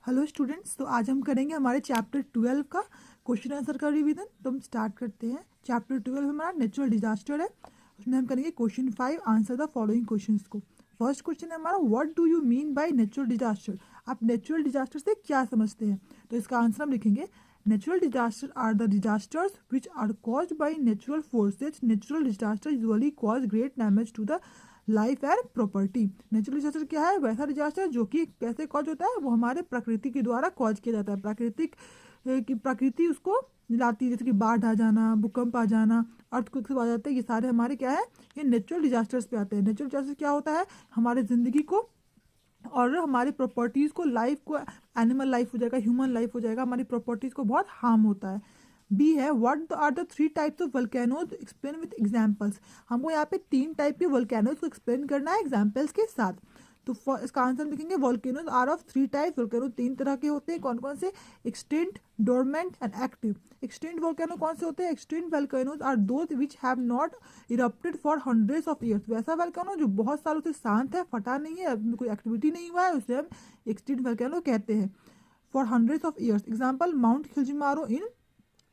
Hello students, तो आज हम करेंगे हमारे चैप्टर 12 का क्वेश्चन आंसर का रिवीजन। तो हम स्टार्ट करते हैं। चैप्टर 12 हमारा नेचुरल डिजास्टर है। उसमें हम करेंगे question 5, answer the following questions को। फर्स्ट क्वेश्चन है हमारा, what do you mean by natural disaster. आप नेचुरल डिजास्टर से क्या समझते हैं? तो इसका आंसर हम लिखेंगे, natural disaster are the disasters which are caused by natural forces. Natural disaster usually cause great damage to the life and property. Natural disaster क्या है? वैसा डिजास्टर जो कि कैसे कॉज होता है, वो हमारे प्रकृति के द्वारा कॉज किया जाता है। प्रकृति उसको लाती है, जैसे कि बाढ़ आ जाना, भूकंप आ जाना, अर्थक्वेक से आ जाते हैं। ये सारे हमारे क्या है, ये नेचुरल डिजास्टर्स पे आते हैं। नेचुरल डिजास्टर क्या होता है, हमारे जिंदगी को और हमारी प्रॉपर्टीज़ को, लाइफ को, एनिमल लाइफ हो जाएगा, ह्यूमन लाइफ हो जाएगा, हमारी प्रॉपर्टीज़ को बहुत हार्म होता है। बी है, what are the 3 types of volcanoes, explain with examples. हमको यहाँ पे 3 टाइप के वल्केनोज को एक्सप्लेन करना है एग्जांपल्स के साथ। तो इसका आंसर लिखेंगे, volcanoes are of 3 types. Volcano 3 तरह के होते हैं। कौन कौन से? Extinct, dormant and active. Extinct volcano कौन से होते हैं? Extinct volcanoes are those which have not erupted for hundreds of years. वैसा वोल्केनो जो बहुत सालों से शांत है, फटा नहीं है, कोई एक्टिविटी नहीं हुआ है, उसे हम एक्सटिंक्ट वोल्केनो कहते हैं। For hundreds of years, example mount Kilimanjaro in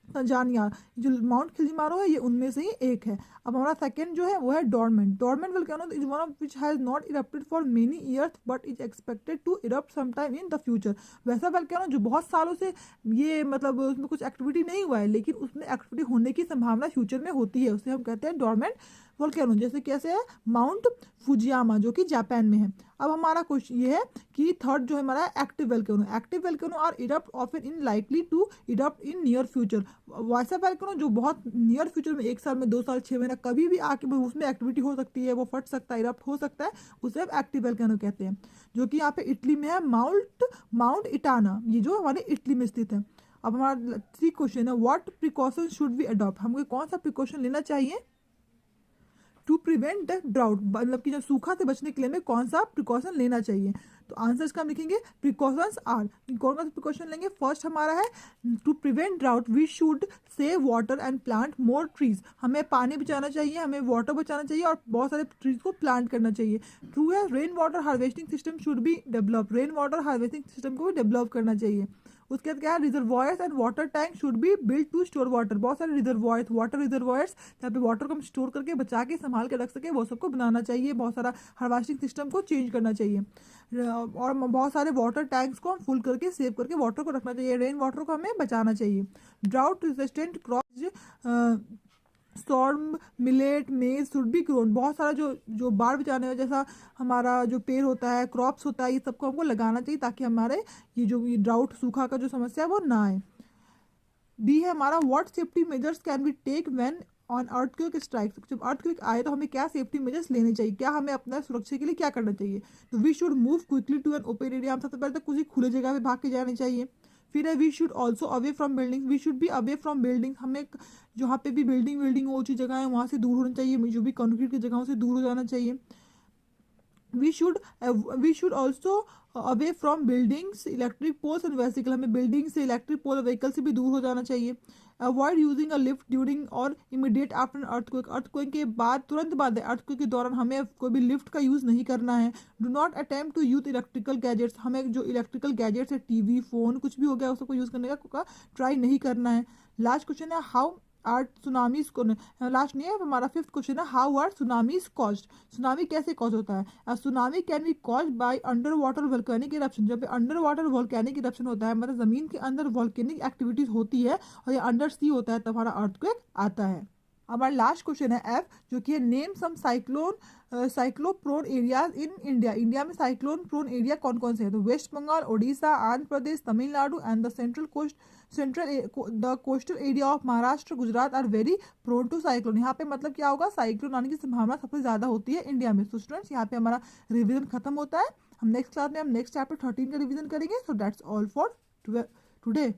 Tanzania. जो माउंट किलिमंजारो है, ये उनमें से ही एक है। अब हमारा सेकंड जो है वो है dormant. Dormant volcano is one of which has not erupted for many years but is expected to erupt sometime in the future. वैसा वोल्केनो जो बहुत सालों से ये मतलब उसमें कुछ एक्टिविटी नहीं हुआ है, लेकिन उसमें एक्टिविटी होने की संभावना फ्यूचर में होती है, उसे हम कहते हैं डोरमेंट वोल्केनो। जैसे कैसे है, माउंट फुजियामा जो कि जापान में है। अब हमारा क्वेश्चन ये है कि थर्ड जो है हमारा active volcano. Active volcano are erupt often in likely to erupt in near future. वैसा वोल्केनो जो बहुत नियर फ्यूचर में, 1 साल में, 2 साल, 6 महीना, कभी भी आके उसमें एक्टिविटी हो सकती है, वो फट सकता है, इरप्ट हो सकता है, उसे हम एक्टिव वोल्केनो कहते हैं। जो कि यहाँ पे इटली में है, माउंट इटाना, ये जो हमारे इटली में स्थित है। अब हमारा 3 क्वेश्चन है, what precaution should we adopt. हमको कौन सा प्रिकॉशन लेना चाहिए टू प्रिवेंट द ड्राउट, मतलब कि जो सूखा से बचने के लिए हमें कौन सा प्रिकॉशन लेना चाहिए। तो आंसर्स का हम लिखेंगे, प्रिकॉशंस आर, कौन सा प्रिकॉशन लेंगे। फर्स्ट हमारा है, to prevent drought we should save water and plant more trees. हमें पानी बचाना चाहिए, हमें वाटर बचाना चाहिए और बहुत सारे ट्रीज को प्लांट करना चाहिए। ट्रू है, rain water harvesting system should be develop. Rain water harvesting system को भी डेवलप करना चाहिए। उसके बाद क्या है, reservoirs and water tank should be build to store water. बहुत सारे रिजर्वॉयर्स, वाटर रिजर्वॉयर्स, जहाँ पे वाटर को हम स्टोर करके बचा के संभाल के रख सके, वो सबको बनाना चाहिए। बहुत सारा हार्वेस्टिंग सिस्टम को चेंज करना चाहिए और बहुत सारे वाटर टैंक्स को हम फुल करके सेव करके वाटर को रखना चाहिए। रेन वाटर को हमें बचाना चाहिए। Drought resistant crops, storm, millet, मेज शुड बी ग्रोन। बहुत सारा जो बाढ़ बचाने में, जैसा हमारा जो पेड़ होता है, क्रॉप्स होता है, ये सबको हमको लगाना चाहिए ताकि हमारे ये जो ड्राउट, सूखा का जो समस्या है वो ना आए। डी है हमारा, what safety measures can be take when on earthquake strike. जब अर्थक्वेक आए तो हमें क्या सेफ्टी मेजर्स लेने चाहिए, क्या हमें अपना सुरक्षा के लिए क्या करना चाहिए। तो we should move quickly to an open area. हम सबसे पहले तो किसी खुले जगह पे भाग के जाना चाहिए। फिर है, we should also away from building. We should be away from building. हमें जहाँ पे भी बिल्डिंग ऊंची जगह है वहाँ से दूर होना चाहिए, जो भी कंक्रीट की जगहों से दूर हो जाना चाहिए। We should also away from buildings, electric poles and vehicle. हमें बिल्डिंग से, इलेक्ट्रिक पोल, व्हीकल से भी दूर हो जाना चाहिए। Avoid using a lift during और इमीडिएट आफ्टर अर्थक्वेक। अर्थक्वेक के बाद, तुरंत बाद, अर्थक्वेक के दौरान हमें कोई भी लिफ्ट का यूज़ नहीं करना है। Do not attempt to use electrical gadgets. हमें जो इलेक्ट्रिकल गैजेट्स है, टीवी, फोन, कुछ भी हो गया, उसको यूज़ करने का ट्राई नहीं करना है। लास्ट क्वेश्चन है, हाउ आर सुनामीज को, लास्ट नहीं है हमारा, 5th क्वेश्चन है, how are tsunamis caused. Tsunami कैसे कॉज होता है। Tsunami can be cause by under water volcanic eruption. जब अंडर वाटर वोल्केनिक इरप्शन होता है, मतलब जमीन के अंदर वोल्केनिक एक्टिविटीज होती है और ये अंडर सी होता है, तब हमारा अर्थक्वेक आता है। हमारा लास्ट क्वेश्चन है एफ, जो कि है, name some cyclone prone areas in India. India में साइक्लोन प्रोन एरिया कौन कौन से है। तो West Bengal, Odisha, Andhra Pradesh, Tamil Nadu and the coastal area of Maharashtra, Gujarat are very prone to cyclone. यहाँ पे मतलब क्या होगा, साइक्लोन आने की संभावना सबसे ज्यादा होती है इंडिया में। तो स्टूडेंट्स, यहाँ पे हमारा रिविजन खत्म होता है। हम नेक्स्ट क्लास में हम नेक्स्ट चैप्टर 13 का रिविजन करेंगे। So that's all for today.